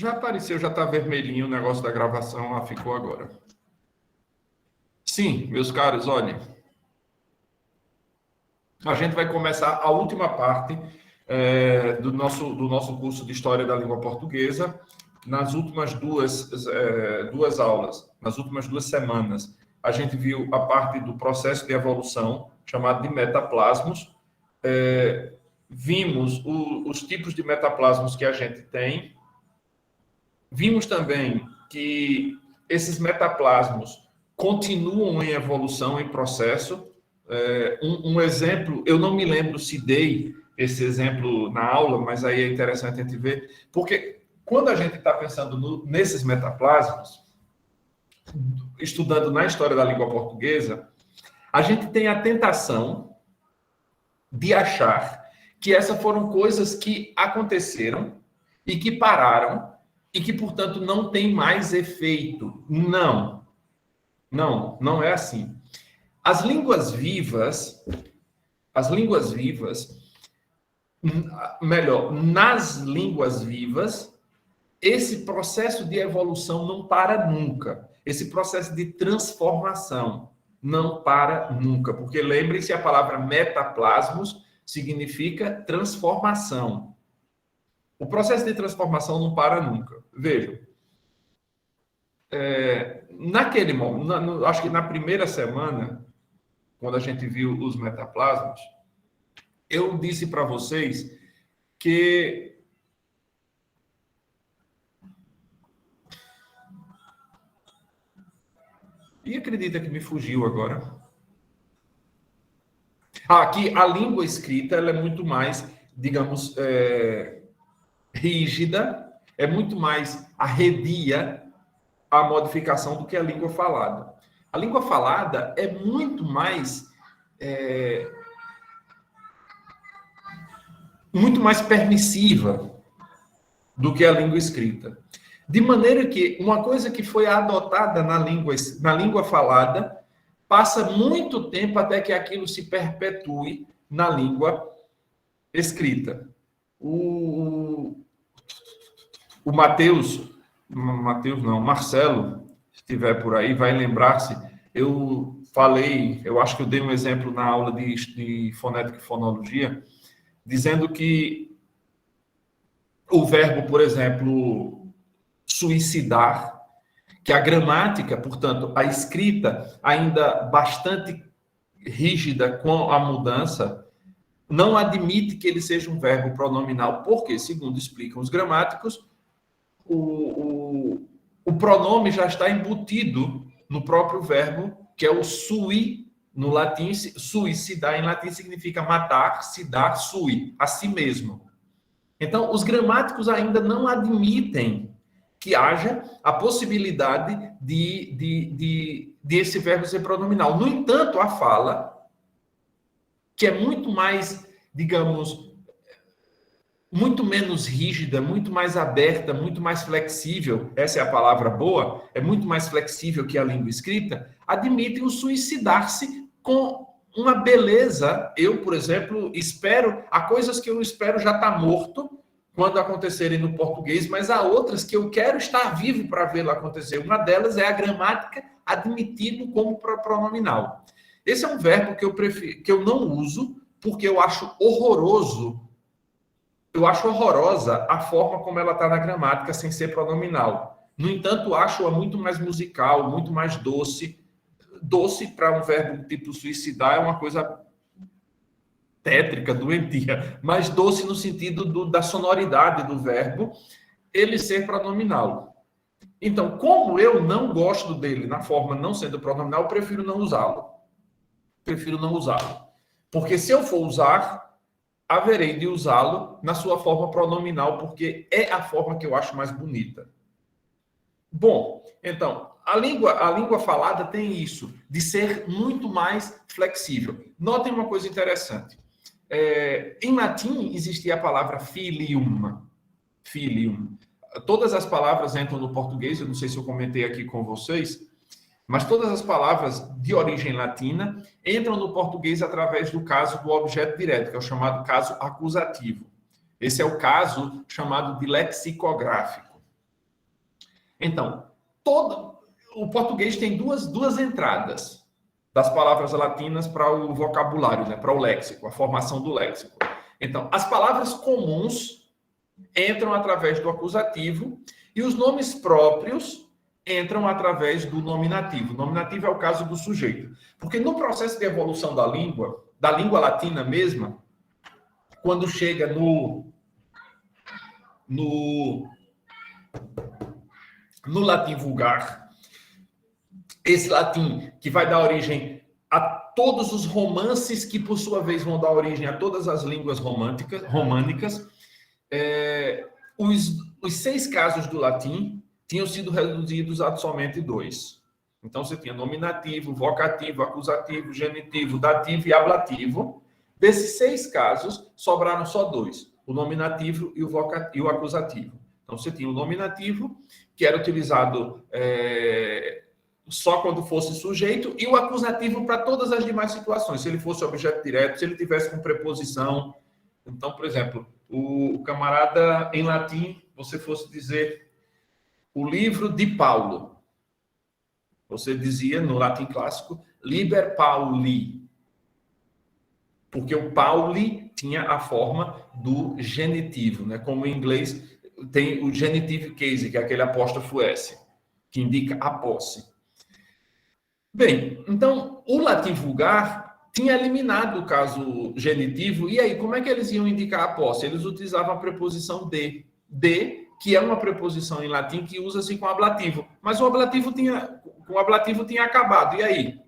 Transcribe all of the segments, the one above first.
Já apareceu, já está vermelhinho o negócio da gravação, ficou agora. Sim, meus caros, olhem. A gente vai começar a última parte do nosso curso de História da Língua Portuguesa. Nas últimas duas aulas, nas últimas 2 semanas, a gente viu a parte do processo de evolução, chamado de metaplasmos. Vimos os tipos de metaplasmos que a gente tem. Vimos também que esses metaplasmos continuam em evolução, em processo. Um exemplo, eu não me lembro se dei esse exemplo na aula, mas aí é interessante a gente ver, porque quando a gente está pensando nesses metaplasmos, estudando na história da língua portuguesa, a gente tem a tentação de achar que essas foram coisas que aconteceram e que pararam e que, portanto, não tem mais efeito. Não é assim. As línguas vivas, melhor, nas línguas vivas, esse processo de evolução não para nunca. Esse processo de transformação não para nunca. Porque lembrem-se, a palavra metaplasmos significa transformação. O processo de transformação não para nunca. Vejam. Naquele momento, acho que na primeira semana, quando a gente viu os metaplasmos, eu disse para vocês que e acredita que me fugiu agora. Que a língua escrita ela é muito mais, digamos, rígida, é muito mais arredia a modificação do que a língua falada. A língua falada é muito mais permissiva do que a língua escrita. De maneira que uma coisa que foi adotada na língua falada passa muito tempo até que aquilo se perpetue na língua escrita. O Marcelo, se estiver por aí, vai lembrar-se. Eu acho que eu dei um exemplo na aula de fonética e fonologia, dizendo que o verbo, por exemplo, suicidar, que a gramática, portanto, a escrita ainda bastante rígida com a mudança, não admite que ele seja um verbo pronominal, porque, segundo explicam os gramáticos, o pronome já está embutido no próprio verbo, que é o sui, no latim, suicidar em latim significa matar, se dar, sui, a si mesmo. Então, os gramáticos ainda não admitem que haja a possibilidade de esse verbo ser pronominal. No entanto, a fala, que é muito mais, digamos, muito menos rígida, muito mais aberta, muito mais flexível, essa é a palavra boa, é muito mais flexível que a língua escrita, admite o suicidar-se com uma beleza. Eu, por exemplo, há coisas que eu espero já estar morto quando acontecerem no português, mas há outras que eu quero estar vivo para vê-lo acontecer. Uma delas é a gramática admitido como pronominal. Esse é um verbo que eu não uso porque eu acho horroroso. Eu acho horrorosa a forma como ela está na gramática sem ser pronominal. No entanto, acho-a muito mais musical, muito mais doce. Doce para um verbo tipo suicidar é uma coisa tétrica, doentia, mas doce no sentido da sonoridade do verbo, ele ser pronominal. Então, como eu não gosto dele na forma não sendo pronominal, eu prefiro não usá-lo. Porque se eu for usar, haverei de usá-lo na sua forma pronominal, porque é a forma que eu acho mais bonita. Bom, então, a língua falada tem isso, de ser muito mais flexível. Notem uma coisa interessante. Em latim existia a palavra filium. Todas as palavras entram no português, eu não sei se eu comentei aqui com vocês, mas todas as palavras de origem latina entram no português através do caso do objeto direto, que é o chamado caso acusativo. Esse é o caso chamado de lexicográfico. Então, o português tem duas entradas das palavras latinas para o vocabulário, né? Para o léxico, a formação do léxico. Então, as palavras comuns entram através do acusativo e os nomes próprios entram através do nominativo. O nominativo é o caso do sujeito. Porque no processo de evolução da língua latina mesma, quando chega no latim vulgar, esse latim que vai dar origem a todos os romances que, por sua vez, vão dar origem a todas as línguas românicas, os 6 casos do latim tinham sido reduzidos a somente 2. Então, você tinha nominativo, vocativo, acusativo, genitivo, dativo e ablativo. Desses 6 casos, sobraram só 2, o nominativo e o acusativo. Então, você tinha o nominativo, que era utilizado só quando fosse sujeito, e o acusativo para todas as demais situações. Se ele fosse objeto direto, se ele tivesse com preposição. Então, por exemplo, o camarada, em latim, você fosse dizer o livro de Paulo. Você dizia, no latim clássico, liber Pauli. Porque o Pauli tinha a forma do genitivo, né? Como em inglês tem o genitive case, que é aquele apóstrofo S, que indica a posse. Bem, então, o latim vulgar tinha eliminado o caso genitivo, e aí, como é que eles iam indicar a posse? Eles utilizavam a preposição de. De, que é uma preposição em latim que usa-se com ablativo. Mas o ablativo tinha acabado, e aí?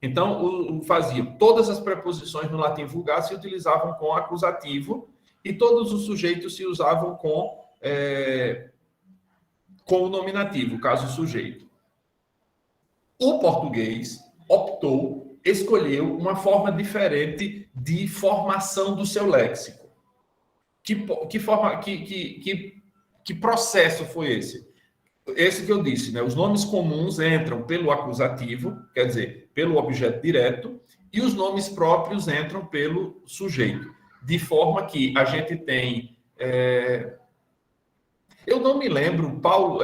Então, fazia todas as preposições no latim vulgar se utilizavam com acusativo, e todos os sujeitos se usavam com o nominativo, caso sujeito. O português escolheu uma forma diferente de formação do seu léxico. Que processo foi esse? Esse que eu disse, né? Os nomes comuns entram pelo acusativo, quer dizer, pelo objeto direto, e os nomes próprios entram pelo sujeito. De forma que a gente tem... Eu não me lembro, Paulo,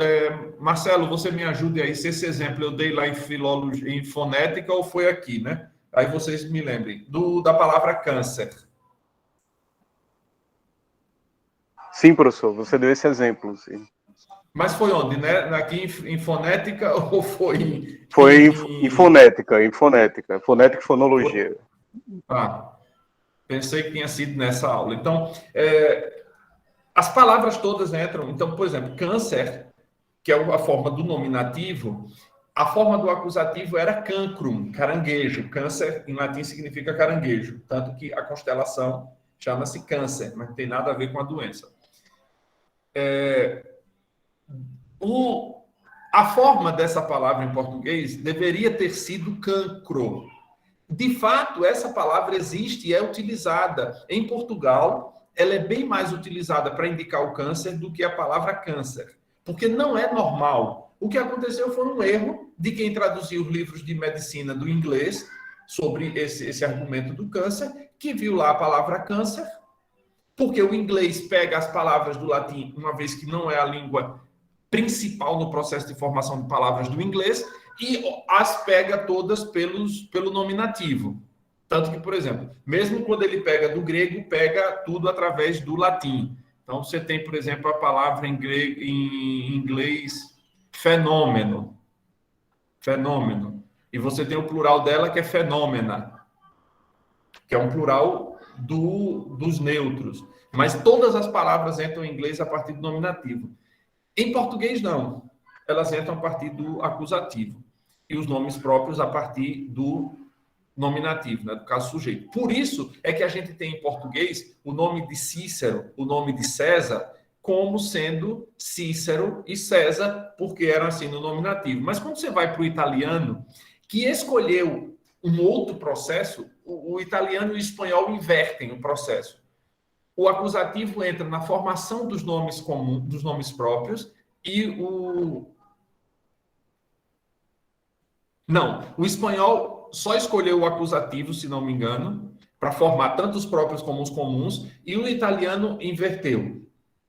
Marcelo, você me ajude aí se esse exemplo eu dei lá em filologia, em fonética, ou foi aqui, né? Aí vocês me lembrem, da palavra câncer. Sim, professor, você deu esse exemplo, sim. Mas foi onde, né? Aqui em fonética ou foi Foi em fonética, fonética e fonologia. Pensei que tinha sido nessa aula. Então, as palavras todas entram. Então, por exemplo, câncer, que é a forma do nominativo, a forma do acusativo era cancrum, caranguejo. Câncer, em latim, significa caranguejo. Tanto que a constelação chama-se câncer, mas não tem nada a ver com a doença. A forma dessa palavra em português deveria ter sido cancro. De fato, essa palavra existe e é utilizada. Em Portugal, ela é bem mais utilizada para indicar o câncer do que a palavra câncer. Porque não é normal. O que aconteceu foi um erro de quem traduziu os livros de medicina do inglês sobre esse argumento do câncer, que viu lá a palavra câncer, porque o inglês pega as palavras do latim, uma vez que não é a língua principal no processo de formação de palavras do inglês, e as pega todas pelo nominativo. Tanto que, por exemplo, mesmo quando ele pega do grego, pega tudo através do latim. Então, você tem, por exemplo, a palavra em inglês fenômeno. Fenômeno. E você tem o plural dela, que é fenômena, que é um plural dos neutros. Mas todas as palavras entram em inglês a partir do nominativo. Em português, não. Elas entram a partir do acusativo. E os nomes próprios a partir do nominativo, né? Do caso sujeito. Por isso é que a gente tem em português o nome de Cícero, o nome de César, como sendo Cícero e César, porque eram assim no nominativo. Mas quando você vai para o italiano, que escolheu um outro processo, o italiano e o espanhol invertem o processo. O acusativo entra na formação dos nomes comuns, dos nomes próprios, e o espanhol só escolheu o acusativo, se não me engano, para formar tanto os próprios como os comuns, e o italiano inverteu.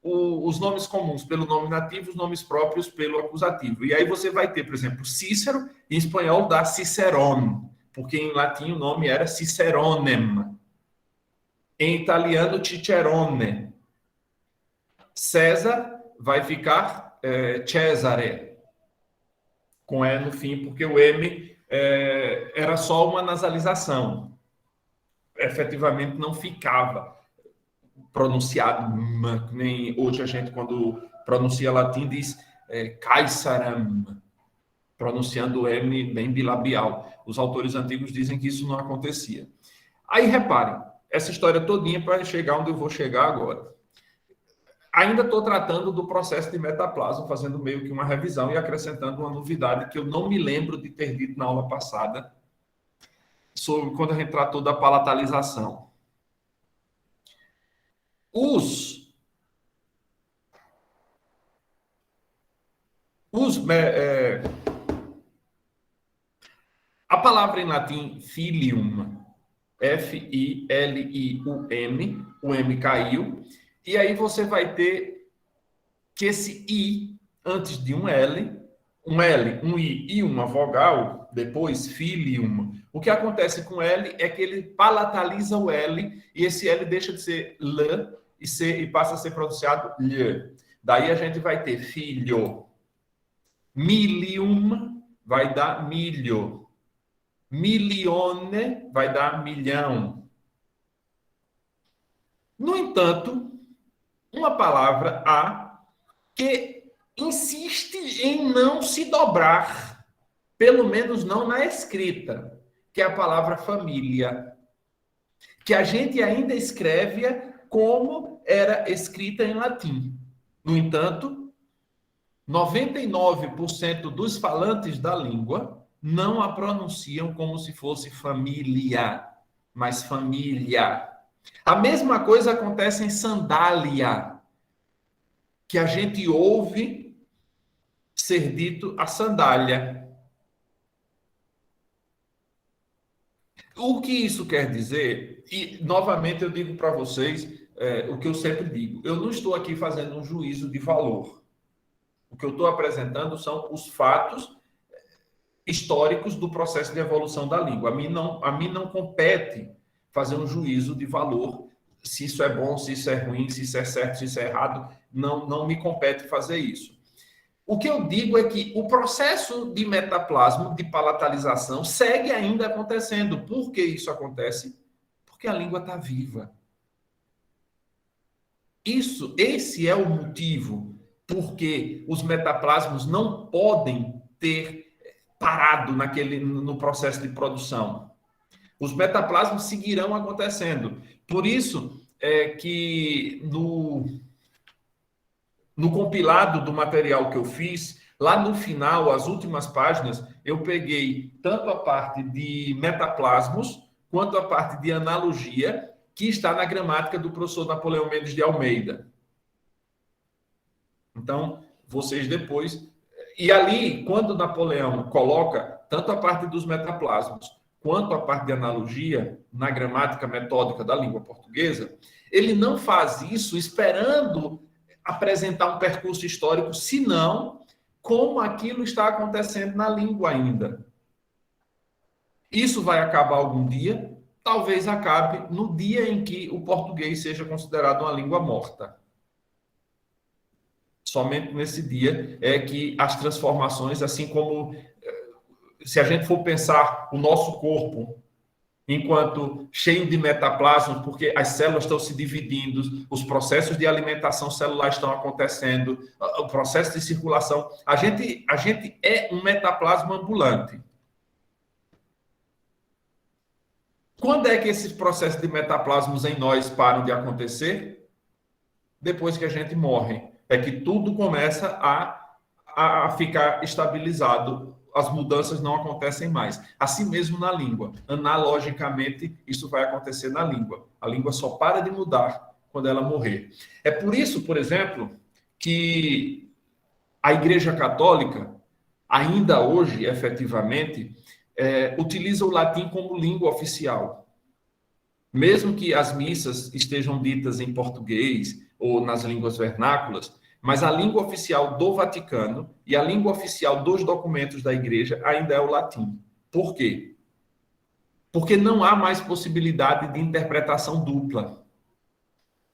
os nomes comuns pelo nominativo, os nomes próprios pelo acusativo. E aí você vai ter, por exemplo, Cícero, em espanhol dá Cicerone, porque em latim o nome era Ciceronem. Em italiano, Cicerone. César vai ficar Cesare, com E no fim, porque o M era só uma nasalização. Efetivamente não ficava pronunciado, nem hoje a gente, quando pronuncia latim, diz Caesaram, pronunciando o M bem bilabial. Os autores antigos dizem que isso não acontecia. Aí, reparem, essa história todinha para chegar onde eu vou chegar agora. Ainda estou tratando do processo de metaplasma, fazendo meio que uma revisão e acrescentando uma novidade que eu não me lembro de ter dito na aula passada, sobre quando a gente tratou da palatalização. A palavra em latim filium, F-I-L-I-U-M, o M caiu, e aí você vai ter que esse I antes de um L, um I e uma vogal, depois filium. O que acontece com L é que ele palataliza o L e esse L deixa de ser L e passa a ser pronunciado L. Daí a gente vai ter filho. Milium vai dar milho. Milione vai dar milhão. No entanto, uma palavra A que insiste em não se dobrar, pelo menos não na escrita, que é a palavra família, que a gente ainda escreve como era escrita em latim. No entanto, 99% dos falantes da língua não a pronunciam como se fosse família, mas família. A mesma coisa acontece em sandália, que a gente ouve ser dito a sandália. O que isso quer dizer? E, novamente, eu digo para vocês o que eu sempre digo. Eu não estou aqui fazendo um juízo de valor. O que eu estou apresentando são os fatos históricos do processo de evolução da língua. A mim não compete fazer um juízo de valor, se isso é bom, se isso é ruim, se isso é certo, se isso é errado. Não me compete fazer isso. O que eu digo é que o processo de metaplasmo, de palatalização, segue ainda acontecendo. Por que isso acontece? Porque a língua está viva. Esse é o motivo porque os metaplasmos não podem ter parado no processo de produção. Os metaplasmos seguirão acontecendo. Por isso é que no compilado do material que eu fiz, lá no final, as últimas páginas, eu peguei tanto a parte de metaplasmos quanto a parte de analogia, que está na gramática do professor Napoleão Mendes de Almeida. Então, vocês depois... E ali, quando Napoleão coloca tanto a parte dos metaplasmos quanto a parte de analogia na gramática metódica da língua portuguesa, ele não faz isso esperando apresentar um percurso histórico, senão como aquilo está acontecendo na língua ainda. Isso vai acabar algum dia? Talvez acabe no dia em que o português seja considerado uma língua morta. Somente nesse dia é que as transformações, assim como se a gente for pensar o nosso corpo enquanto cheio de metaplasma, porque as células estão se dividindo, os processos de alimentação celular estão acontecendo, o processo de circulação. A gente é um metaplasma ambulante. Quando é que esses processos de metaplasmos em nós param de acontecer? Depois que a gente morre. É que tudo começa a ficar estabilizado. As mudanças não acontecem mais. Assim mesmo na língua. Analogicamente, isso vai acontecer na língua. A língua só para de mudar quando ela morrer. É por isso, por exemplo, que a Igreja Católica, ainda hoje, efetivamente, utiliza o latim como língua oficial. Mesmo que as missas estejam ditas em português, ou nas línguas vernáculas, mas a língua oficial do Vaticano e a língua oficial dos documentos da igreja ainda é o latim. Por quê? Porque não há mais possibilidade de interpretação dupla.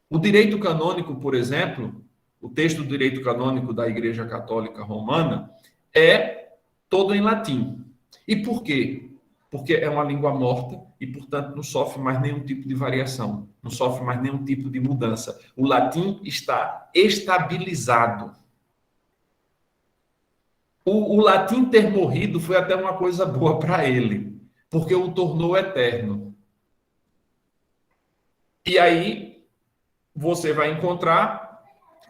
O direito canônico, por exemplo, o texto do direito canônico da Igreja Católica Romana é todo em latim. E por quê? Porque é uma língua morta e, portanto, não sofre mais nenhum tipo de variação, não sofre mais nenhum tipo de mudança. O latim está estabilizado. O latim ter morrido foi até uma coisa boa para ele, porque o tornou eterno. E aí você vai encontrar,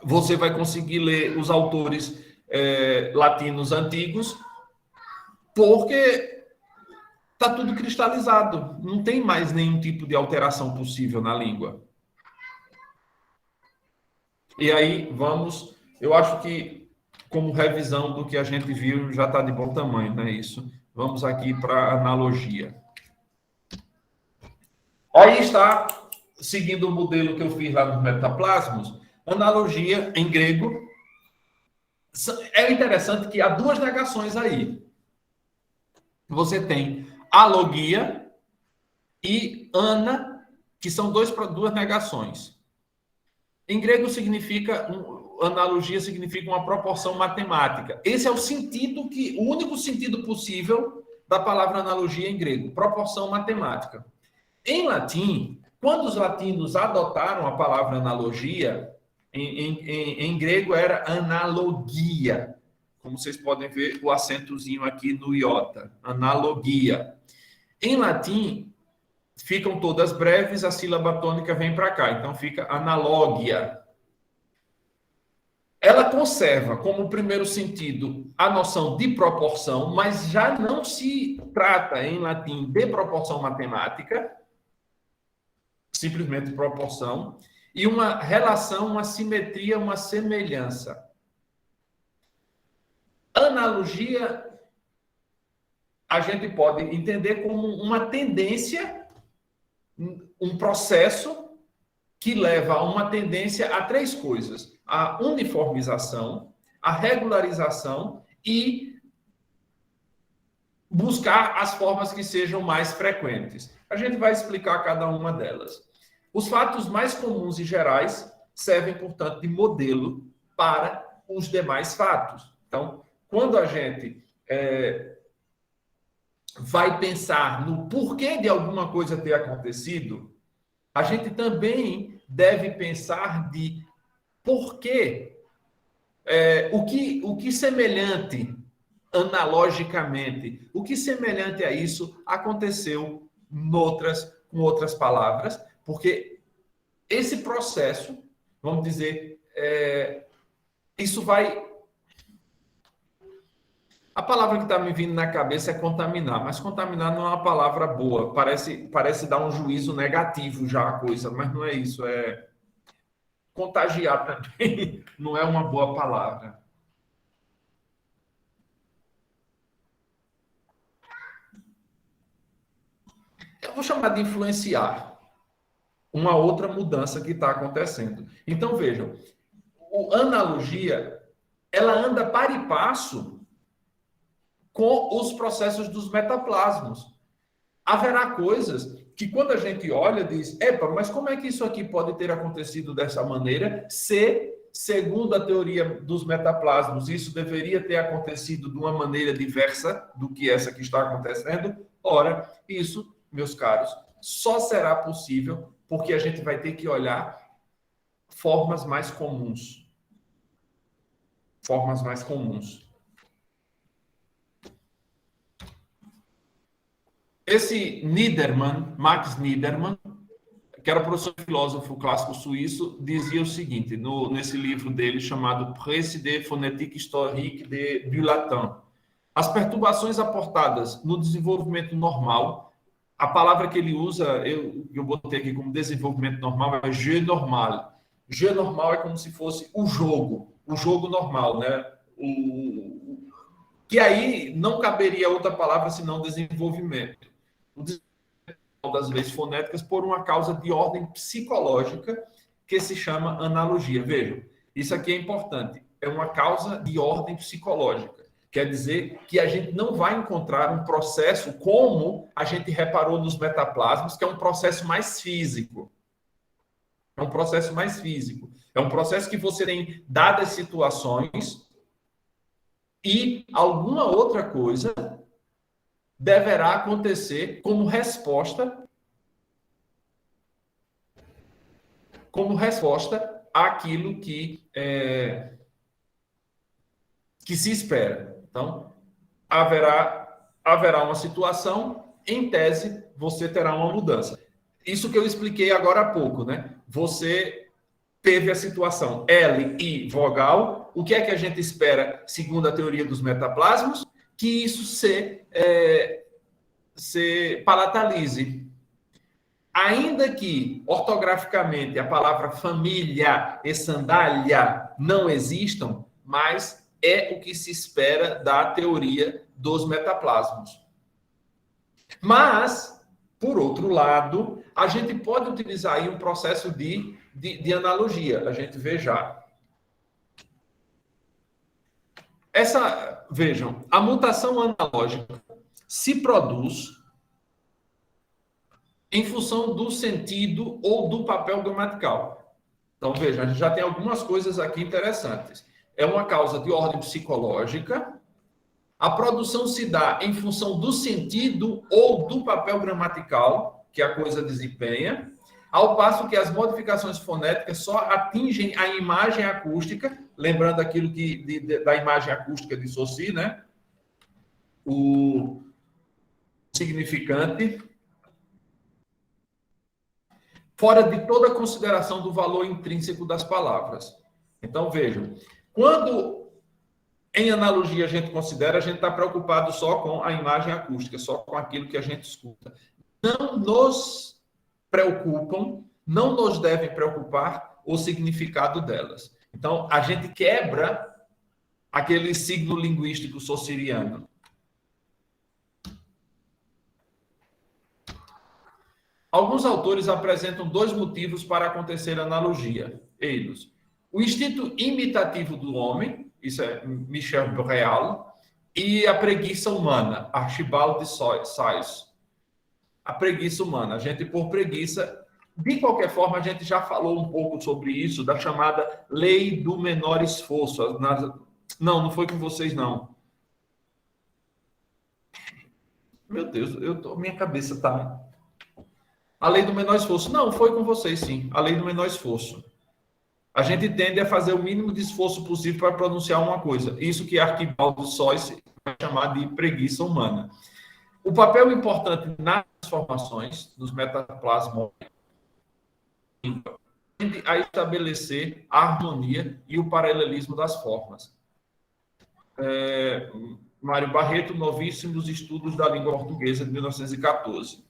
você vai conseguir ler os autores latinos antigos, porque está tudo cristalizado, não tem mais nenhum tipo de alteração possível na língua. E aí vamos, eu acho que como revisão do que a gente viu já está de bom tamanho, não é isso? Vamos aqui para a analogia. Aí está, seguindo o modelo que eu fiz lá nos metaplasmos, analogia em grego. É interessante que há duas negações aí. Você tem alogia e ana, que são duas negações. Em grego significa, analogia significa uma proporção matemática. Esse é o sentido o único sentido possível da palavra analogia em grego, proporção matemática. Em latim, quando os latinos adotaram a palavra analogia, em grego era analogia. Como vocês podem ver, o acentozinho aqui no iota, analogia. Em latim, ficam todas breves, a sílaba tônica vem para cá, então fica analogia. Ela conserva como primeiro sentido a noção de proporção, mas já não se trata em latim de proporção matemática, simplesmente proporção, e uma relação, uma simetria, uma semelhança. Analogia, a gente pode entender como uma tendência, um processo que leva a uma tendência a três coisas: a uniformização, a regularização e buscar as formas que sejam mais frequentes. A gente vai explicar cada uma delas. Os fatos mais comuns e gerais servem, portanto, de modelo para os demais fatos. Então, quando a gente vai pensar no porquê de alguma coisa ter acontecido, a gente também deve pensar de porquê, o que semelhante, analogicamente, o que semelhante a isso aconteceu com outras palavras, porque esse processo, vamos dizer, isso vai... A palavra que está me vindo na cabeça é contaminar, mas contaminar não é uma palavra boa, parece dar um juízo negativo já a coisa, mas não é isso, contagiar também não é uma boa palavra. Eu vou chamar de influenciar uma outra mudança que está acontecendo. Então, vejam, a analogia, ela anda para e passo com os processos dos metaplasmos. Haverá coisas que, quando a gente olha, diz: epa, mas como é que isso aqui pode ter acontecido dessa maneira se, segundo a teoria dos metaplasmos, isso deveria ter acontecido de uma maneira diversa do que essa que está acontecendo? Ora, isso, meus caros, só será possível porque a gente vai ter que olhar formas mais comuns. Formas mais comuns. Esse Max Niedermann, que era professor de filósofo clássico suíço, dizia o seguinte, nesse livro dele chamado Précis de phonétique historique du latin: as perturbações aportadas no desenvolvimento normal, a palavra que ele usa, eu botei aqui como desenvolvimento normal, é jeu normal. Jeu normal é como se fosse o jogo normal, né? Que aí não caberia outra palavra senão desenvolvimento. O desenvolvimento das leis fonéticas por uma causa de ordem psicológica, que se chama analogia. Vejam, isso aqui é importante. É uma causa de ordem psicológica. Quer dizer que a gente não vai encontrar um processo como a gente reparou nos metaplasmas, que é um processo mais físico. É um processo mais físico. É um processo que você tem dadas situações e alguma outra coisa deverá acontecer como resposta àquilo que se espera. Então, haverá uma situação, em tese, você terá uma mudança. Isso que eu expliquei agora há pouco, né? Você teve a situação L e vogal. O que é que a gente espera, segundo a teoria dos metaplasmos? Que isso se palatalize. Ainda que, ortograficamente, a palavra família e sandália não existam, mas é o que se espera da teoria dos metaplasmos. Mas, por outro lado, a gente pode utilizar aí um processo de analogia. A gente vê já. Vejam, a mutação analógica se produz em função do sentido ou do papel gramatical. Então, veja, a gente já tem algumas coisas aqui interessantes. É uma causa de ordem psicológica. A produção se dá em função do sentido ou do papel gramatical que a coisa desempenha, ao passo que as modificações fonéticas só atingem a imagem acústica, lembrando aquilo da imagem acústica de Saussure, né? O significante, fora de toda consideração do valor intrínseco das palavras. Então, vejam, quando em analogia a gente está preocupado só com a imagem acústica, só com aquilo que a gente escuta. Não nos preocupam, não nos devem preocupar o significado delas. Então, a gente quebra aquele signo linguístico saussuriano. Alguns autores apresentam dois motivos para acontecer a analogia. Eles: o instinto imitativo do homem, isso é Michel Breal, e a preguiça humana, Archibald de Sais. A preguiça humana. A gente, por preguiça, de qualquer forma, a gente já falou um pouco sobre isso, da chamada lei do menor esforço. Não foi com vocês, não. Meu Deus, minha cabeça está... A lei do menor esforço. Não, foi com vocês, sim. A lei do menor esforço. A gente tende a fazer o mínimo de esforço possível para pronunciar uma coisa. Isso que Archibald de Sais vai chamar de preguiça humana. O papel importante nas transformações, nos metaplasmos, tende a estabelecer a harmonia e o paralelismo das formas. Mário Barreto, Novíssimos Estudos da Língua Portuguesa, de 1914.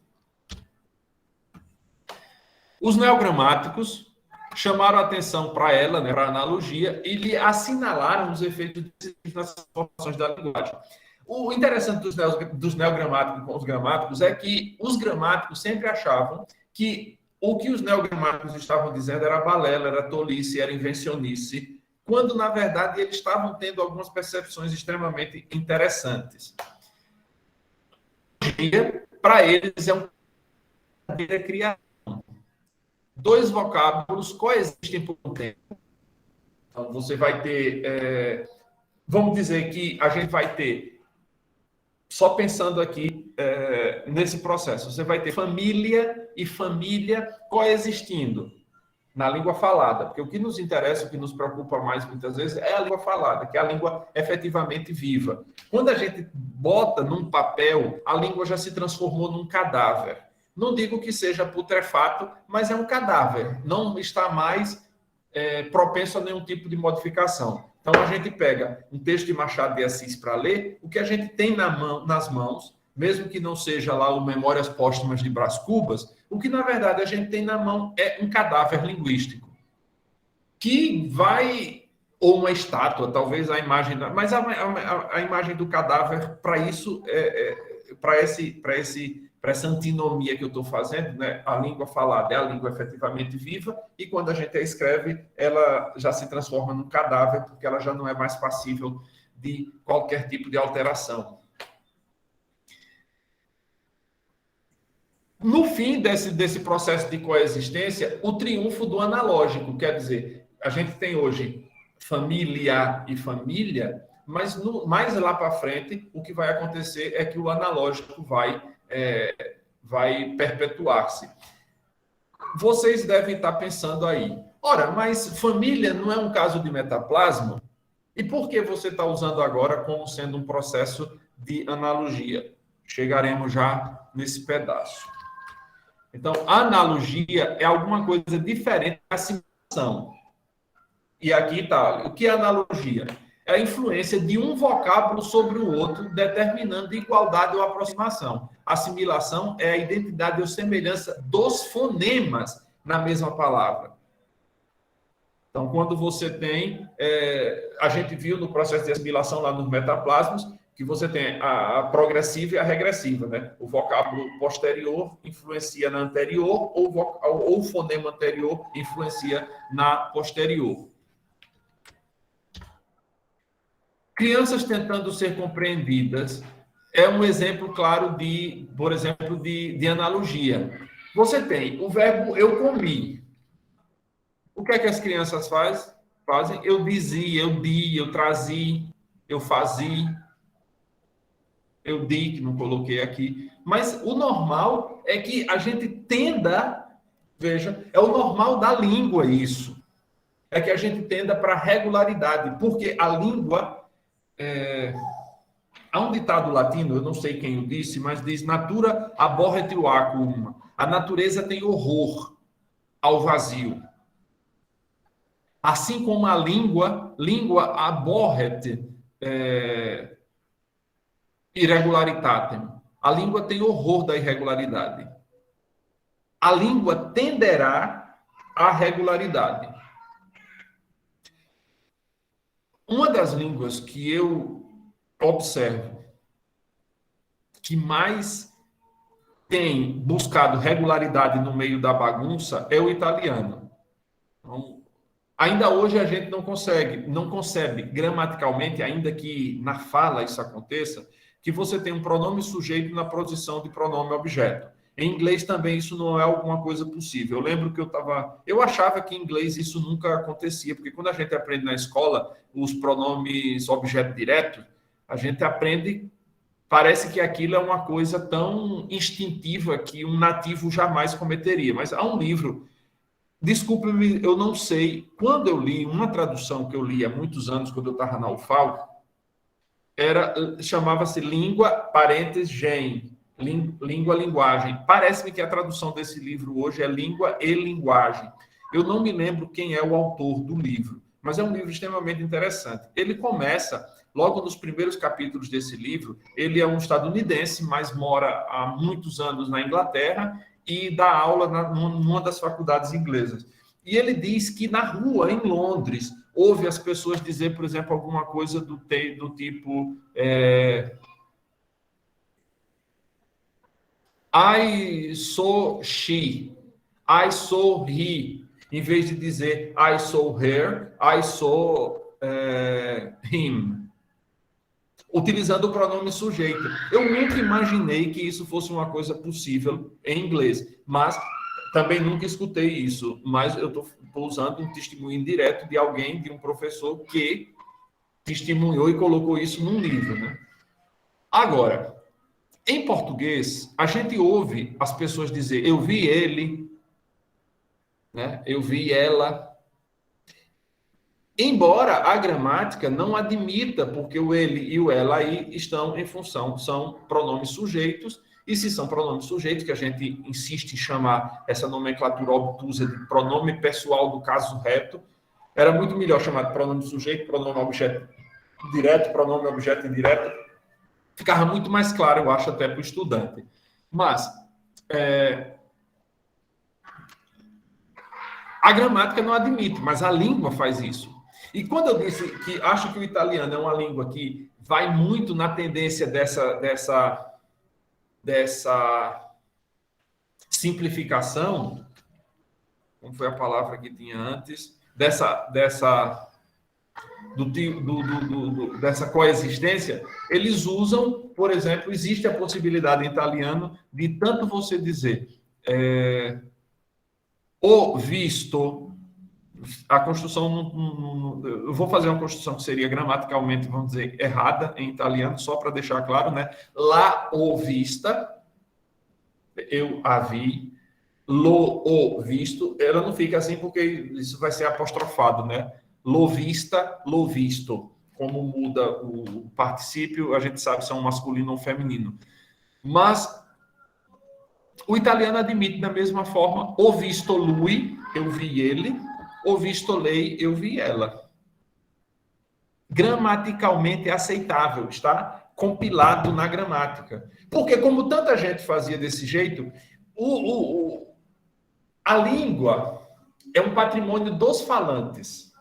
Os neogramáticos chamaram a atenção para ela, né, para a analogia, e lhe assinalaram os efeitos nas transformações da linguagem. O interessante dos neogramáticos com os gramáticos é que os gramáticos sempre achavam que o que os neogramáticos estavam dizendo era balela, era tolice, era invencionice, quando, na verdade, eles estavam tendo algumas percepções extremamente interessantes. Para eles, é uma criação. Dois vocábulos coexistem por um tempo. Então, você vai ter... vamos dizer que a gente vai ter, só pensando aqui nesse processo, você vai ter família e família coexistindo na língua falada, porque o que nos interessa, o que nos preocupa mais muitas vezes é a língua falada, que é a língua efetivamente viva. Quando a gente bota num papel, a língua já se transformou num cadáver. Não digo que seja putrefato, mas é um cadáver. Não está mais propenso a nenhum tipo de modificação. Então, a gente pega um texto de Machado de Assis para ler, o que a gente tem nas mãos, mesmo que não seja lá o Memórias Póstumas de Brás Cubas, o que, na verdade, a gente tem na mão é um cadáver linguístico, que vai, ou uma estátua, talvez a imagem, mas a imagem do cadáver, para isso, para para essa antinomia que eu estou fazendo, né? A língua falada é a língua efetivamente viva, e quando a gente a escreve, ela já se transforma num cadáver, porque ela já não é mais passível de qualquer tipo de alteração. No fim desse processo de coexistência, o triunfo do analógico, quer dizer, a gente tem hoje família e família, mas mais lá para frente, o que vai acontecer é que o analógico vai perpetuar-se. Vocês devem estar pensando aí, ora, mas família não é um caso de metaplasma? E por que você está usando agora como sendo um processo de analogia? Chegaremos já nesse pedaço. Então, a analogia é alguma coisa diferente da assimilação. E aqui está. O que é analogia? É a influência de um vocábulo sobre o outro, determinando igualdade ou aproximação. Assimilação é a identidade ou semelhança dos fonemas na mesma palavra. Então, quando você tem... a gente viu no processo de assimilação lá nos metaplasmos, que você tem a progressiva e a regressiva, né? O vocábulo posterior influencia na anterior, ou o fonema anterior influencia na posterior. Crianças tentando ser compreendidas é um exemplo claro por exemplo, de analogia. Você tem o verbo eu comi. O que é que as crianças fazem? Eu dizia, eu di, eu trazia, eu fazia. Eu dei, que não coloquei aqui. Mas o normal é que a gente tenda, veja, é o normal da língua isso. É que a gente tenda para regularidade, porque a língua... Há um ditado latino, eu não sei quem o disse, mas diz, natura aborret vacuum. A natureza tem horror ao vazio. Assim como a língua aborret irregularitate. A língua tem horror da irregularidade. A língua tenderá à regularidade. Uma das línguas que eu observo que mais tem buscado regularidade no meio da bagunça é o italiano. Então, ainda hoje a gente não concebe gramaticalmente, ainda que na fala isso aconteça, que você tem um pronome sujeito na posição de pronome objeto. Em inglês também isso não é alguma coisa possível. Eu lembro que eu achava que em inglês isso nunca acontecia, porque quando a gente aprende na escola os pronomes objeto direto, a gente aprende, parece que aquilo é uma coisa tão instintiva que um nativo jamais cometeria. Mas há um livro, desculpe-me, eu não sei, quando eu li uma tradução que eu li há muitos anos, quando eu estava na UFAL, chamava-se Língua, parênteses, Gen, Língua, Linguagem. Parece-me que a tradução desse livro hoje é Língua e Linguagem. Eu não me lembro quem é o autor do livro, mas é um livro extremamente interessante. Ele começa, logo nos primeiros capítulos desse livro, ele é um estadunidense, mas mora há muitos anos na Inglaterra e dá aula numa das faculdades inglesas. E ele diz que na rua, em Londres, ouve as pessoas dizer, por exemplo, alguma coisa do tipo... I saw she, I saw he. Em vez de dizer I saw her, I saw him. Utilizando o pronome sujeito. Eu nunca imaginei que isso fosse uma coisa possível em inglês, mas também nunca escutei isso. Mas eu estou usando um testemunho indireto de alguém, de um professor que testemunhou e colocou isso num livro, né? Agora, em português, a gente ouve as pessoas dizer eu vi ele, né? Eu vi ela. Embora a gramática não admita, porque o ele e o ela aí estão em função, são pronomes sujeitos, e se são pronomes sujeitos, que a gente insiste em chamar essa nomenclatura obtusa de pronome pessoal do caso reto, era muito melhor chamar de pronome sujeito, pronome objeto direto, pronome objeto indireto, ficava muito mais claro, eu acho, até para o estudante. Mas a gramática não admite, mas a língua faz isso. E quando eu disse que acho que o italiano é uma língua que vai muito na tendência dessa simplificação, como foi a palavra que tinha antes, dessa coexistência, eles usam, por exemplo, existe a possibilidade em italiano de tanto você dizer o visto, a construção, eu vou fazer uma construção que seria gramaticalmente, vamos dizer, errada em italiano, só para deixar claro, né? La o vista, eu a vi, lo o visto, ela não fica assim porque isso vai ser apostrofado, né? Lo vista, lo visto. Como muda o particípio, a gente sabe se é um masculino ou um feminino. Mas o italiano admite da mesma forma, o visto lui, eu vi ele, o visto lei, eu vi ela. Gramaticalmente é aceitável, está compilado na gramática. Porque como tanta gente fazia desse jeito, a língua é um patrimônio dos falantes,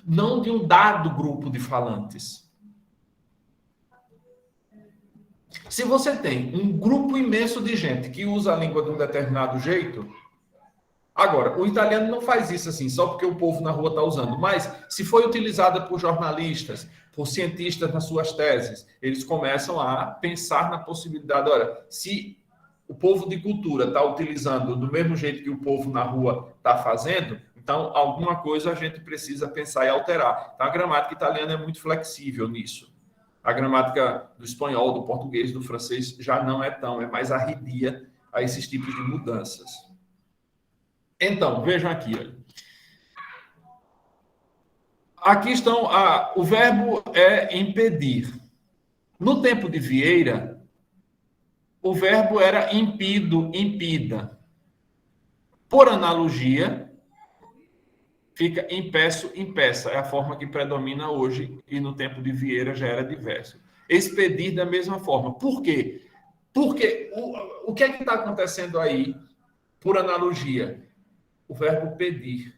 não de um dado grupo de falantes. Se você tem um grupo imenso de gente que usa a língua de um determinado jeito, agora, o italiano não faz isso assim, só porque o povo na rua está usando, mas se foi utilizada por jornalistas, por cientistas nas suas teses, eles começam a pensar na possibilidade, olha, se o povo de cultura está utilizando do mesmo jeito que o povo na rua está fazendo, então alguma coisa a gente precisa pensar e alterar. Então, a gramática italiana é muito flexível nisso. A gramática do espanhol, do português, do francês já não é tão, é mais arredia a esses tipos de mudanças. Então, vejam aqui. Olha. Aqui estão, o verbo é impedir. No tempo de Vieira, o verbo era impido, impida. Por analogia, fica impeço, impeça. É a forma que predomina hoje e no tempo de Vieira já era diverso. Expedir da mesma forma. Por quê? Porque o que é que está acontecendo aí, por analogia? O verbo pedir.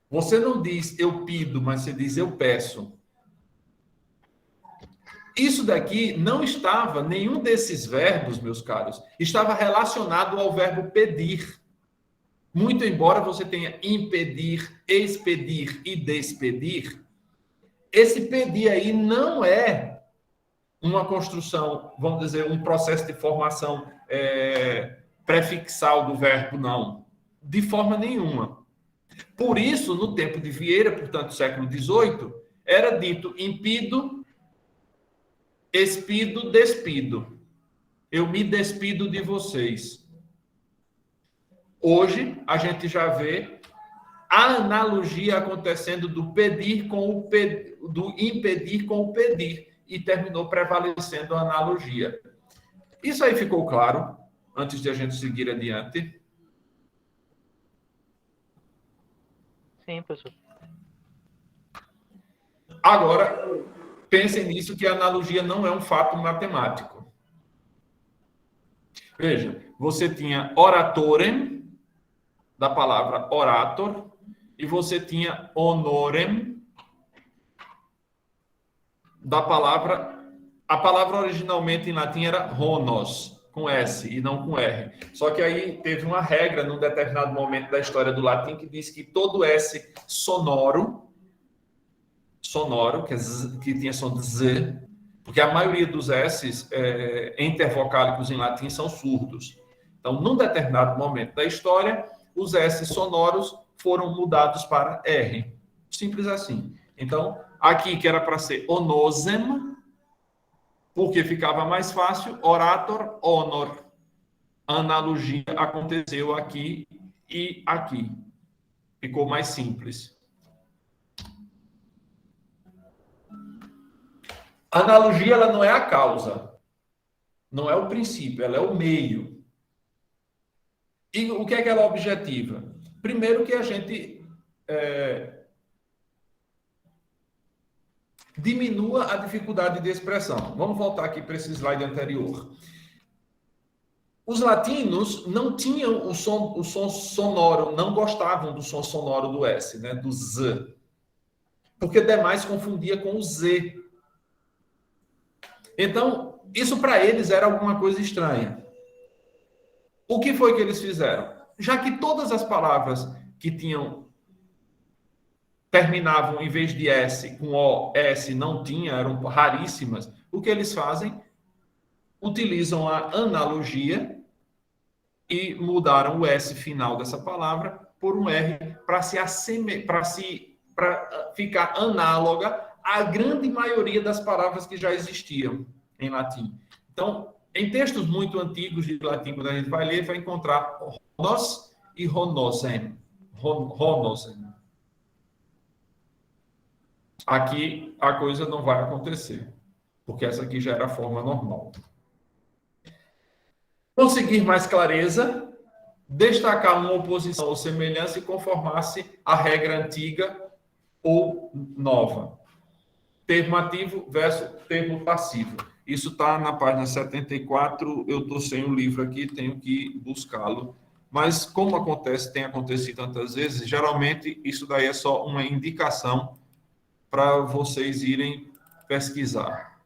Você não diz eu pido, mas você diz eu peço. Isso daqui não estava, nenhum desses verbos, meus caros, estava relacionado ao verbo pedir. Muito embora você tenha impedir, expedir e despedir, esse pedir aí não é uma construção, vamos dizer, um processo de formação prefixal do verbo, não. De forma nenhuma. Por isso, no tempo de Vieira, portanto, século XVIII, era dito impido, expido, despido. Eu me despido de vocês. Hoje, a gente já vê a analogia acontecendo do pedir com o do impedir com o pedir, e terminou prevalecendo a analogia. Isso aí ficou claro, antes de a gente seguir adiante? Sim, professor. Agora, pensem nisso, que a analogia não é um fato matemático. Veja, você tinha oratorem, da palavra orator, e você tinha honorem, da palavra... A palavra originalmente em latim era honos, com S e não com R. Só que aí teve uma regra num determinado momento da história do latim que diz que todo S sonoro, que tinha som de Z, porque a maioria dos S's intervocálicos em latim são surdos. Então, num determinado momento da história, os S sonoros foram mudados para R. Simples assim. Então, aqui que era para ser onosem, porque ficava mais fácil, orator, honor. A analogia aconteceu aqui e aqui. Ficou mais simples. A analogia, ela não é a causa. Não é o princípio, ela é o meio. E o que é que ela objetiva? Primeiro que a gente diminua a dificuldade de expressão. Vamos voltar aqui para esse slide anterior. Os latinos não tinham o som sonoro, não gostavam do som sonoro do S, né, do Z. Porque demais confundia com o Z. Então, isso para eles era alguma coisa estranha. O que foi que eles fizeram? Já que todas as palavras que terminavam em vez de S com O, S não tinha, eram raríssimas, o que eles fazem? Utilizam a analogia e mudaram o S final dessa palavra por um R para ficar análoga à grande maioria das palavras que já existiam em latim. Então, em textos muito antigos de latim, quando a gente vai ler, vai encontrar honos e honosen. Honosen. Aqui a coisa não vai acontecer, porque essa aqui já era a forma normal. Conseguir mais clareza, destacar uma oposição ou semelhança e conformar-se à regra antiga ou nova. Termo ativo versus termo passivo. Isso está na página 74. Eu estou sem o livro aqui, tenho que buscá-lo. Mas, como tem acontecido tantas vezes, geralmente isso daí é só uma indicação para vocês irem pesquisar.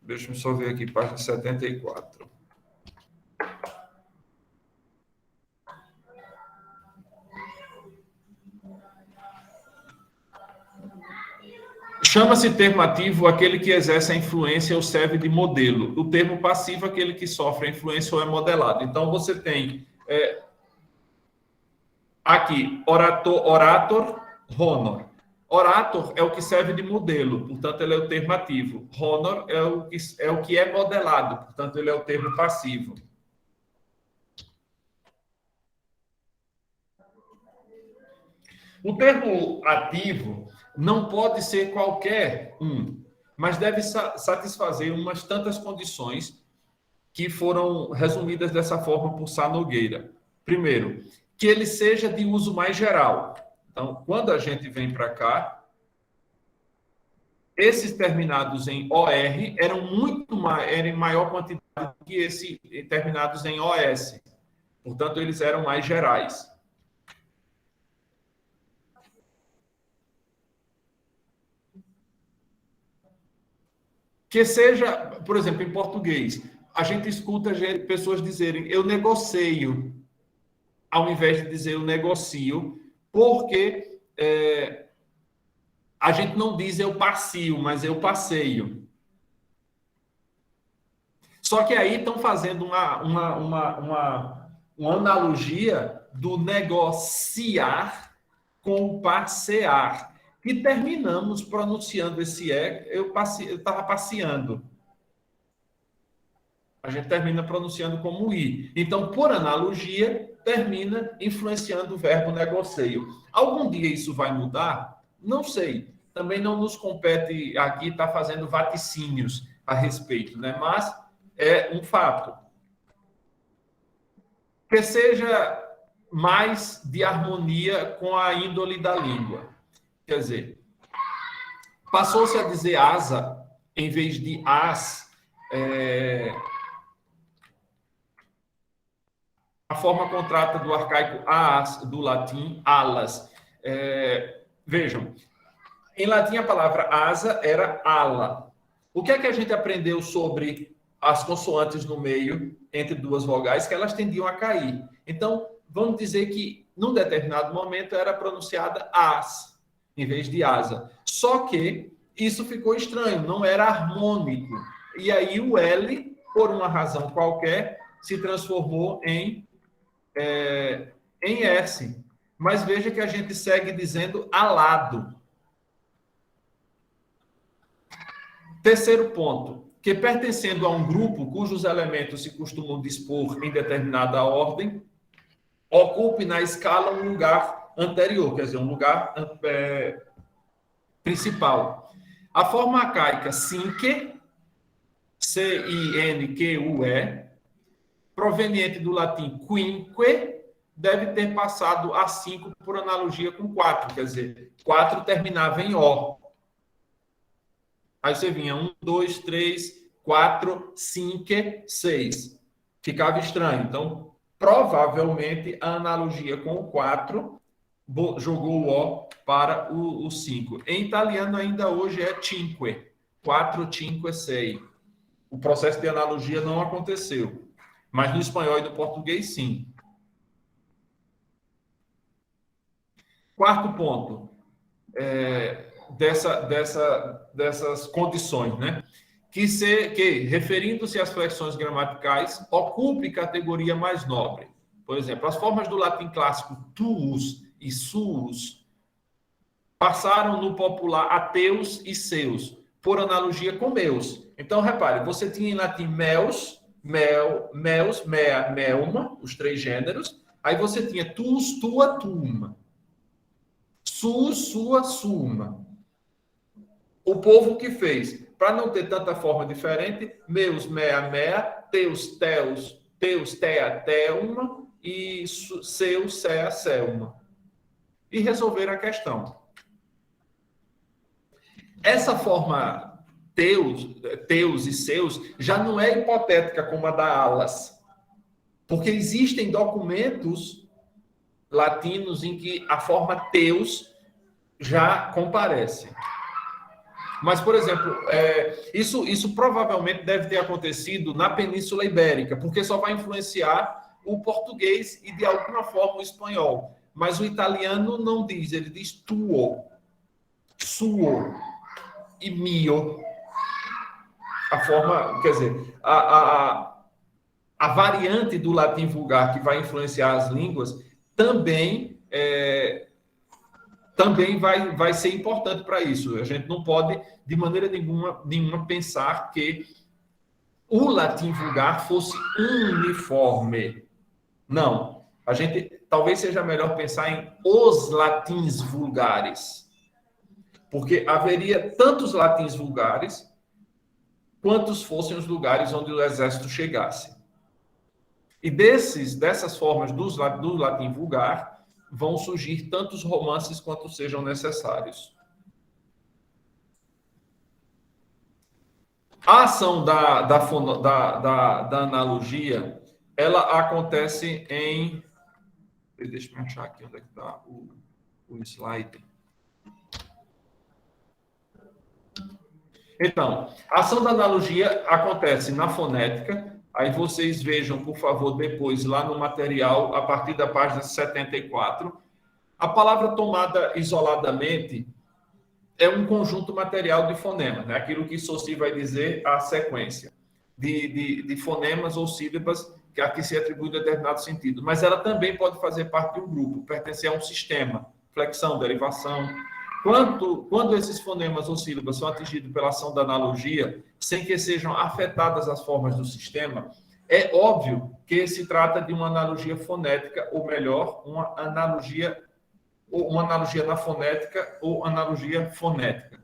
Deixa eu só ver aqui, página 74. Chama-se termo ativo aquele que exerce a influência ou serve de modelo. O termo passivo aquele que sofre a influência ou é modelado. Então, você tem aqui, orator, honor. Orator é o que serve de modelo, portanto, ele é o termo ativo. Honor é o que é modelado, portanto, ele é o termo passivo. O termo ativo não pode ser qualquer um, mas deve satisfazer umas tantas condições que foram resumidas dessa forma por Sá Nogueira. Primeiro, que ele seja de uso mais geral. Então, quando a gente vem para cá, esses terminados em OR eram em maior quantidade que esses terminados em OS. Portanto, eles eram mais gerais. Que seja, por exemplo, em português, a gente escuta pessoas dizerem eu negocio, ao invés de dizer eu negocio, porque a gente não diz eu passeio, mas eu passeio. Só que aí estão fazendo uma analogia do negociar com o passear. E terminamos pronunciando esse eu estava passeando. A gente termina pronunciando como i. Então, por analogia, termina influenciando o verbo negocio. Algum dia isso vai mudar? Não sei. Também não nos compete aqui estar fazendo vaticínios a respeito, né? Mas é um fato. Que seja mais de harmonia com a índole da língua. Quer dizer, passou-se a dizer asa em vez de as. A forma contrata do arcaico as, do latim alas. Vejam, em latim a palavra asa era ala. O que é que a gente aprendeu sobre as consoantes no meio, entre duas vogais, que elas tendiam a cair? Então, vamos dizer que, num determinado momento, era pronunciada as, em vez de asa. Só que isso ficou estranho, não era harmônico. E aí o L, por uma razão qualquer, se transformou em S. Mas veja que a gente segue dizendo alado. Terceiro ponto, que pertencendo a um grupo cujos elementos se costumam dispor em determinada ordem, ocupe na escala um lugar anterior, quer dizer, um lugar principal. A forma arcaica cinque, C-I-N-Q-U-E, proveniente do latim quinque, deve ter passado a 5 por analogia com 4, quer dizer, 4 terminava em O. Aí você vinha 1, 2, 3, 4, 5, 6. Ficava estranho. Então, provavelmente, a analogia com o 4 jogou o O para o 5. Em italiano, ainda hoje é cinque. 4, 5, 6. O processo de analogia não aconteceu. Mas no espanhol e no português, sim. Quarto ponto, dessas condições, né? Que, referindo-se às flexões gramaticais, ocupe categoria mais nobre. Por exemplo, as formas do latim clássico tuus e suus passaram no popular a teus e seus, por analogia com meus. Então, repare, você tinha em latim meus, meus, mea, melma, os três gêneros. Aí você tinha tuus, tua, tuma. Sus, sua, suma. O povo que fez, para não ter tanta forma diferente, meus, mea, mea, teus, tea, teuma e seu, sea, selma. E resolveram a questão. Essa forma teus e seus já não é hipotética como a da alas, porque existem documentos latinos em que a forma teus já comparece. Mas, por exemplo, isso provavelmente deve ter acontecido na Península Ibérica, porque só vai influenciar o português e, de alguma forma, o espanhol. Mas o italiano não diz, ele diz tuo, suo e mio. A forma, quer dizer, a variante do latim vulgar que vai influenciar as línguas também vai ser importante para isso. A gente não pode, de maneira nenhuma pensar que o latim vulgar fosse uniforme. Não. A gente talvez seja melhor pensar em os latins vulgares. Porque haveria tantos latins vulgares quantos fossem os lugares onde o exército chegasse. E dessas formas do latim vulgar, vão surgir tantos romances quanto sejam necessários. A ação da analogia, ela acontece em... Deixa eu achar aqui onde é que está o slide. Então, a ação da analogia acontece na fonética. Aí vocês vejam, por favor, depois, lá no material, a partir da página 74. A palavra tomada isoladamente é um conjunto material de fonemas, né? Aquilo que Saussure vai dizer a sequência de fonemas ou sílabas que aqui se atribui um determinado sentido. Mas ela também pode fazer parte de um grupo, pertencer a um sistema, flexão, derivação. Quando esses fonemas ou sílabas são atingidos pela ação da analogia, sem que sejam afetadas as formas do sistema, é óbvio que se trata de uma analogia fonética, ou melhor, uma analogia na fonética ou analogia fonética.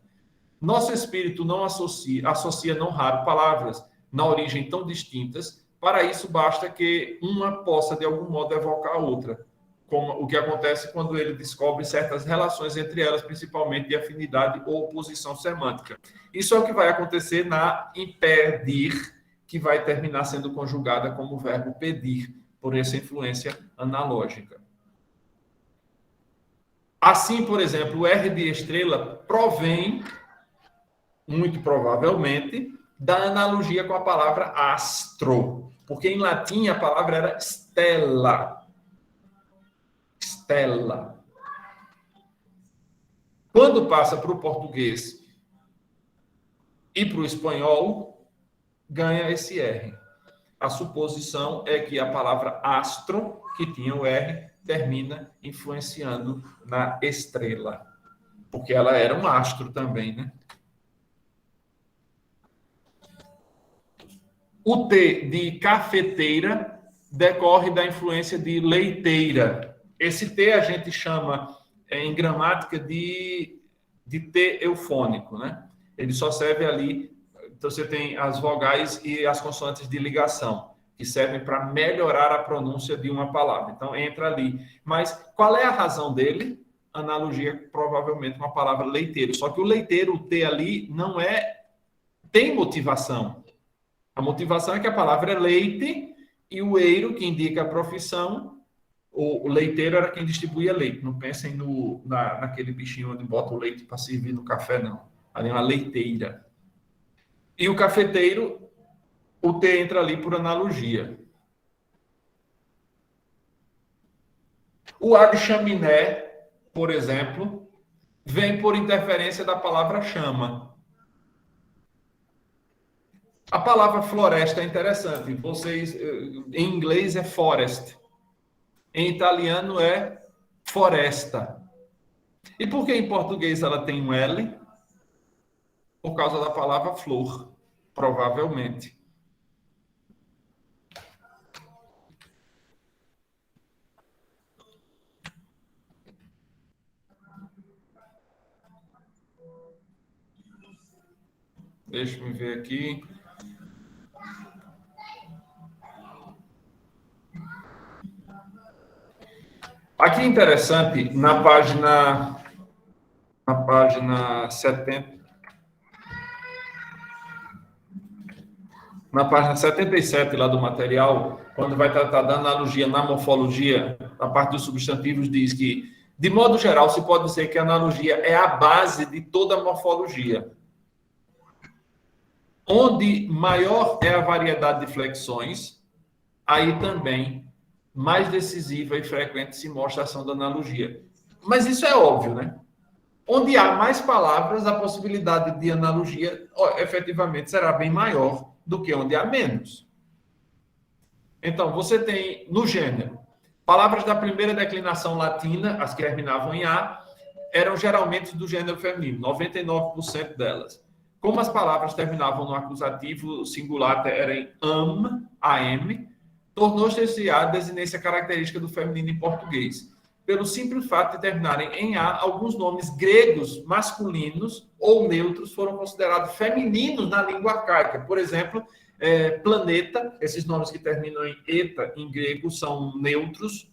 Nosso espírito não associa não raro palavras na origem tão distintas. Para isso, basta que uma possa, de algum modo, evocar a outra, como o que acontece quando ele descobre certas relações entre elas, principalmente de afinidade ou oposição semântica. Isso é o que vai acontecer na impedir, que vai terminar sendo conjugada como verbo pedir, por essa influência analógica. Assim, por exemplo, o R de estrela provém, muito provavelmente, da analogia com a palavra astro, porque em latim a palavra era stella. Stella. Quando passa para o português e para o espanhol, ganha esse R. A suposição é que a palavra astro, que tinha o R, termina influenciando na estrela, porque ela era um astro também, né? O T de cafeteira decorre da influência de leiteira. Esse T a gente chama em gramática de T eufônico, né? Ele só serve ali, então você tem as vogais e as consoantes de ligação, que servem para melhorar a pronúncia de uma palavra. Então, entra ali. Mas qual é a razão dele? Analogia, provavelmente, com a palavra leiteiro. Só que o leiteiro, o T ali, não tem motivação. A motivação é que a palavra é leite e o eiro, que indica a profissão, o leiteiro era quem distribuía leite. Não pensem naquele bichinho onde bota o leite para servir no café, não. Ali é uma leiteira. E o cafeteiro, o T entra ali por analogia. O A de chaminé, por exemplo, vem por interferência da palavra chama. A palavra floresta é interessante. Vocês, em inglês é forest. Em italiano é foresta. E por que em português ela tem um L? Por causa da palavra flor, provavelmente. Deixa eu ver aqui. Aqui é interessante, na página 70, na página 77 lá do material, quando vai tratar da analogia na morfologia, a parte dos substantivos diz que, de modo geral, se pode dizer que a analogia é a base de toda a morfologia. Onde maior é a variedade de flexões, aí também mais decisiva e frequente se mostra a ação da analogia. Mas isso é óbvio, né? Onde há mais palavras, a possibilidade de analogia efetivamente será bem maior do que onde há menos. Então, você tem, no gênero, palavras da primeira declinação latina, as que terminavam em A, eram geralmente do gênero feminino, 99% delas. Como as palavras terminavam no acusativo singular, era em am, tornou-se esse A a desinência característica do feminino em português. Pelo simples fato de terminarem em A, alguns nomes gregos masculinos ou neutros foram considerados femininos na língua arcaica. Por exemplo, planeta, esses nomes que terminam em eta em grego são neutros.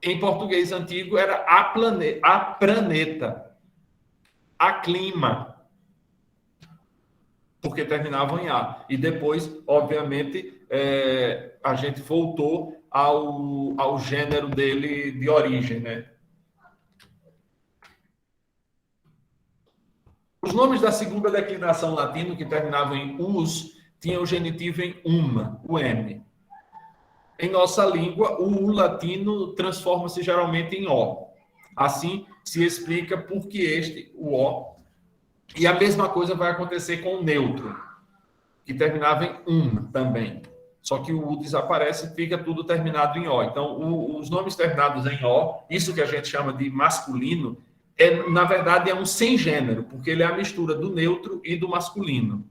Em português antigo era a planeta. A clima, porque terminavam em A. E depois, obviamente, a gente voltou ao gênero dele de origem, né? Os nomes da segunda declinação latina, que terminavam em us, tinham o genitivo em uma, o M. Em nossa língua, o U latino transforma-se geralmente em O. Assim, se explica por que o O. E a mesma coisa vai acontecer com o neutro, que terminava em também. Só que o U desaparece e fica tudo terminado em O. Então, os nomes terminados em O, isso que a gente chama de masculino, na verdade é um sem gênero, porque ele é a mistura do neutro e do masculino.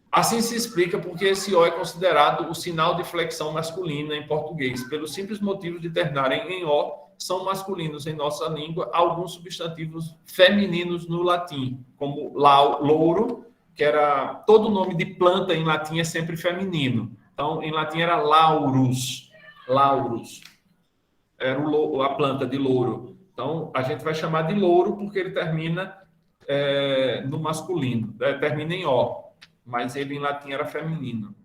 Assim se explica porque esse O é considerado o sinal de flexão masculina em português, pelo simples motivo de terminarem em O, são masculinos em nossa língua alguns substantivos femininos no latim, como louro, que era todo nome de planta em latim é sempre feminino. Então, em latim era laurus, era a planta de louro. Então, a gente vai chamar de louro porque ele termina no masculino, termina em O, mas ele em latim era feminino.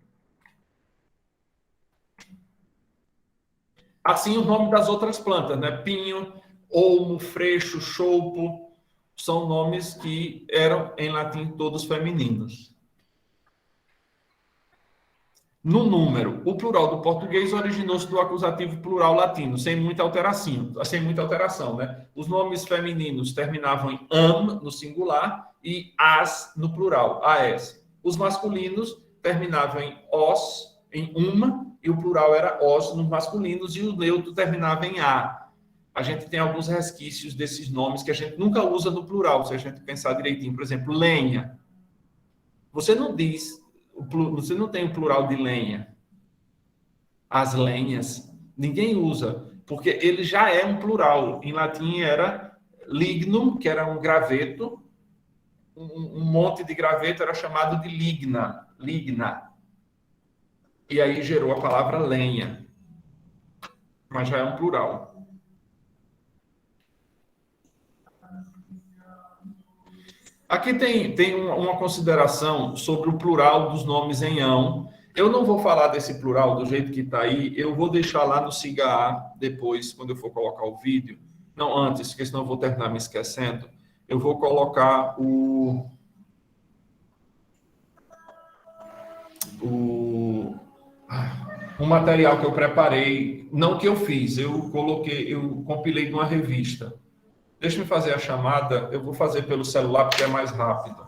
Assim, o nome das outras plantas, né? Pinho, olmo, freixo, chopo, são nomes que eram, em latim, todos femininos. No número, o plural do português originou-se do acusativo plural latino, sem muita alteração, né? Os nomes femininos terminavam em am, no singular, e as, no plural, as. Os masculinos terminavam em os, em uma, e o plural era os nos masculinos, e o neutro terminava em a. A gente tem alguns resquícios desses nomes que a gente nunca usa no plural, se a gente pensar direitinho. Por exemplo, lenha. Você não tem o plural de lenha. As lenhas. Ninguém usa, porque ele já é um plural. Em latim era lignum, que era um graveto. Um monte de graveto era chamado de ligna. E aí gerou a palavra lenha. Mas já é um plural. Aqui tem uma consideração sobre o plural dos nomes em ão. Eu não vou falar desse plural do jeito que está aí. Eu vou deixar lá no SIGA depois, quando eu for colocar o vídeo. Não, antes, porque senão eu vou terminar me esquecendo. Eu vou colocar o um material que eu preparei, não que eu fiz, eu compilei de uma revista. Deixa eu fazer a chamada, eu vou fazer pelo celular porque é mais rápido.